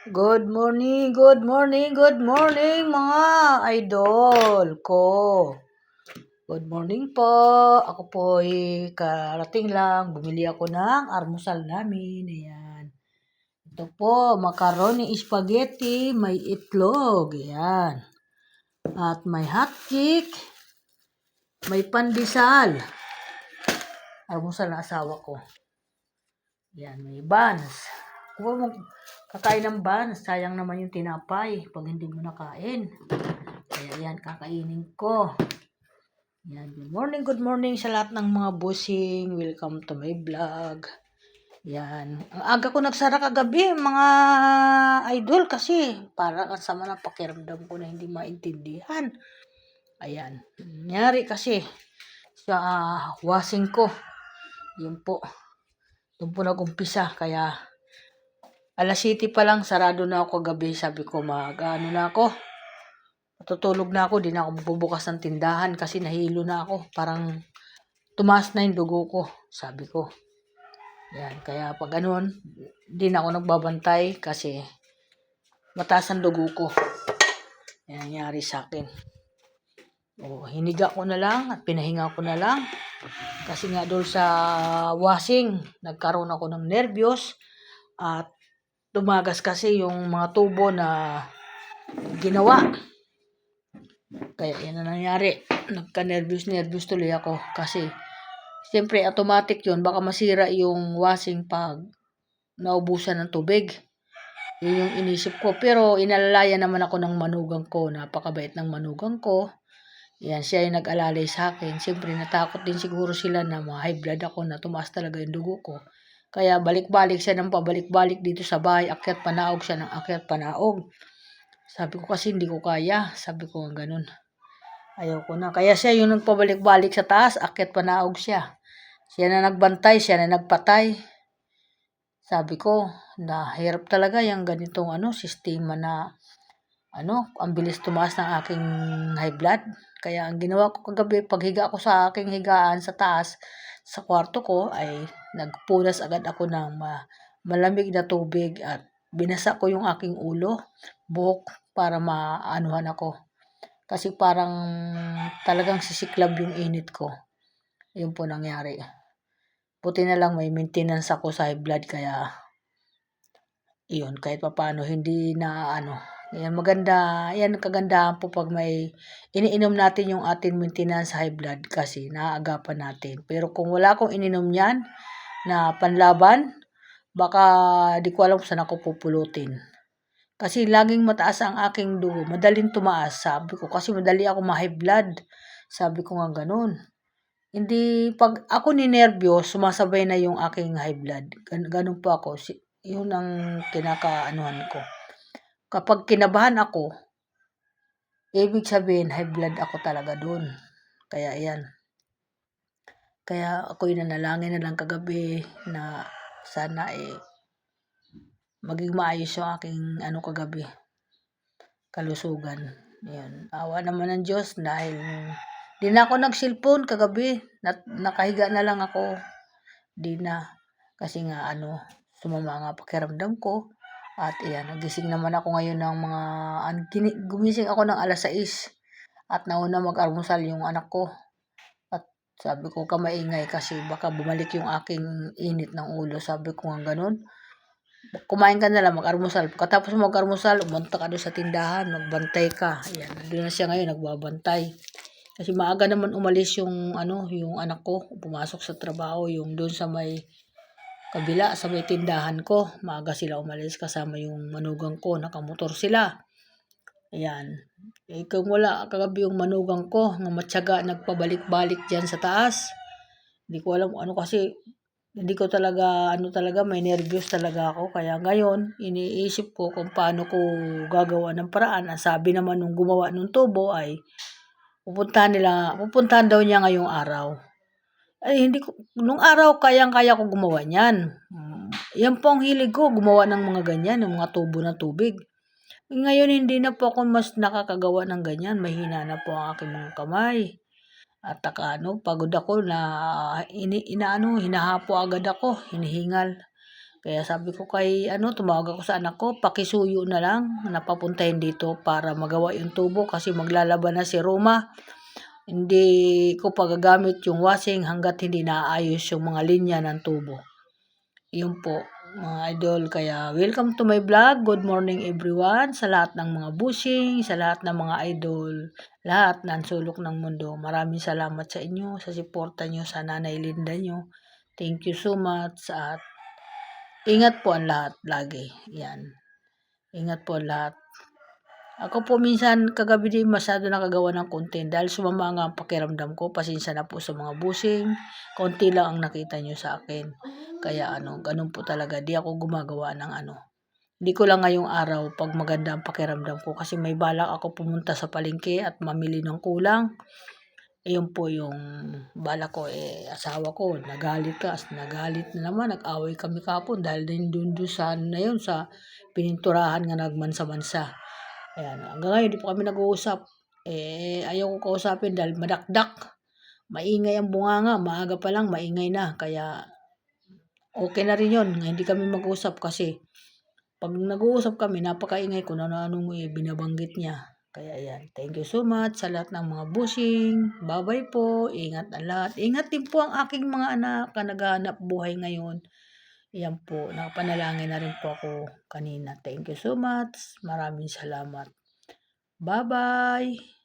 Good morning mga idol ko. Good morning po. Ako po ay karating lang. Bumili ako ng almusal namin. Ayan. Ito po, macaroni spaghetti, may itlog. Ayan. At may hotcake, may pandesal. Almusal na asawa ko. Ayan, may buns. Huwag mo kakain ng buns. Sayang naman yung tinapay pag hindi mo nakain. Kaya yan, kakainin ko. Yan, good morning sa lahat ng mga bossing. Welcome to my vlog. Yan. Ang aga ko nagsara kagabi, mga idol, kasi parang ang sama ng pakiramdam ko na hindi maintindihan. Ayan. Nangyari kasi sa washing ko. Yun po. Doon po nag-umpisa. Kaya alas 7 pa lang, sarado na ako kagabi. Sabi ko, ano na ako. Tutulog na ako, di na ako bubukas ng tindahan kasi nahilo na ako. Parang tumaas na yung dugo ko, sabi ko. Yan, kaya pag ganun, di na ako nagbabantay kasi mataas ang dugo ko. Yan nangyari sa akin. Hiniga ko na lang at pinahinga ko na lang. Kasi nga doon sa washing, nagkaroon ako ng nervyos at tumagas kasi yung mga tubo na ginawa. Kaya yan na nangyari. Nagka-nervous tuloy ako. Kasi, siyempre, automatic yun. Baka masira yung washing pag naubusan ng tubig. Yun yung inisip ko. Pero, inalalaya naman ako ng manugang ko. Napakabait ng manugang ko. Yan, siya yung nag-alalay sa akin. Siyempre, natakot din siguro sila na high blood ako na tumaas talaga yung dugo ko. Kaya, balik-balik siya ng pabalik-balik dito sa bahay. Akyat panaog siya ng akyat panaog. Sabi ko kasi hindi ko kaya. Sabi ko ganun. Ayaw ko na. Kaya siya yung nagpabalik-balik sa taas. Akyat panaog siya. Siya na nagbantay. Siya na nagpatay. Sabi ko, hirap talaga yung ganitong sistema na ang bilis tumaas ng aking high blood. Kaya ang ginawa ko kagabi, paghiga ko sa aking higaan sa taas, sa kwarto ko, ay nagpunas agad ako ng malamig na tubig at binasa ko yung aking ulo, buhok, para maanuhan ako. Kasi parang talagang sisiklab yung init ko. Yun po nangyari. Buti na lang may maintenance ako sa high blood, kaya yun, kahit papaano hindi na Yan maganda, yan kagandahan po pag may iniinom natin yung ating maintenance high blood kasi naaagapan natin. Pero kung wala akong ininom yan na panlaban, baka di ko alam saan ako pupulutin. Kasi laging mataas ang aking dugo, madaling tumaas, sabi ko. Kasi madali ako ma-high blood, sabi ko nga ganun. Hindi, pag ako ninervyos, sumasabay na yung aking high blood. Ganun po ako. Yun ang kinakaanuhan ko. Kapag kinabahan ako, ibig sabihin high blood ako talaga dun. Kaya yan. Kaya ako'y nanalangin na lang kagabi na sana maging maayos yung aking kagabi. Kalusugan. Yan. Awa naman ng Diyos dahil di na ako nag-cellphone kagabi. Nakahiga na lang ako. Di na. Kasi nga sumama nga pakiramdam ko. At ayan, nagising naman ako ngayon ng gumising ako ng alas 6. At nauna mag-almusal yung anak ko. At sabi ko, kamaingay kasi baka bumalik yung aking init ng ulo. Sabi ko nga ganun. Kumain ka na lang, mag-almusal. Pagkatapos mag-almusal, umunta ka doon sa tindahan, magbantay ka. Ayan, doon na siya ngayon, nagbabantay. Kasi maaga naman umalis yung anak ko, pumasok sa trabaho, yung doon sa may kabila, sa may tindahan ko. Maaga sila umalis kasama yung manugang ko, nakamotor sila. Ayan. Kung wala kagabi yung manugang ko, nga matyaga, nagpabalik-balik dyan sa taas. Hindi ko alam kasi, hindi ko talaga, may nervyos talaga ako. Kaya ngayon, iniisip ko kung paano ko gagawa ng paraan. Ang sabi naman nung gumawa ng tubo ay, pupuntahan daw niya ngayong araw. Ay, hindi ko, nung araw kayang-kaya ko gumawa niyan. Yan po ang hilig ko, gumawa ng mga ganyan, ng mga tubo ng tubig. Ngayon, hindi na po ako mas nakakagawa ng ganyan. Mahina na po ang aking mga kamay. At pagod ako na hinahapo agad ako, hinihingal. Kaya sabi ko kay tumawag ako sa anak ko, pakisuyo na lang na papuntahin dito para magawa yung tubo kasi maglalaban na si Roma. Hindi ko pagagamit yung washing hanggat hindi naayos yung mga linya ng tubo. Yun po, mga idol. Kaya welcome to my vlog. Good morning everyone. Sa lahat ng mga bushing, sa lahat ng mga idol, lahat ng sulok ng mundo. Maraming salamat sa inyo, sa suporta nyo, sa Nanay Linda nyo. Thank you so much at ingat po ang lahat lagi. Yan. Ingat po ang lahat. Ako po minsan kagabi din masyado nakagawa ng content dahil sumama nga ang pakiramdam ko. Pasensya na po sa mga busing. Konti lang ang nakita nyo sa akin. Kaya ganun po talaga. Di ako gumagawa ng Hindi ko lang ngayong araw pag maganda ang pakiramdam ko kasi may balak ako pumunta sa palengke at mamili ng kulang. Ayun po yung balak ko asawa ko nagalit na naman, nag-away kami kahapon dahil din dun sa na yun sa pininturahan nga nagmansa-mansa. Ayan, hanggang ngayon di pa kami nag-uusap. Ayaw ko kausapin dahil madakdak. Maingay ang bunganga, maaga pa lang maingay na. Kaya okay na rin yun, hindi kami mag-usap kasi pag nag-uusap kami, napakaingay ko na anong binabanggit niya. Kaya yan, thank you so much sa lahat ng mga bushing. Bye-bye po, ingat ang lahat. Ingat din po ang aking mga anak na naghahanap buhay ngayon. Yan po, nakapanalangin na rin po ako kanina. Thank you so much. Maraming salamat. Bye-bye.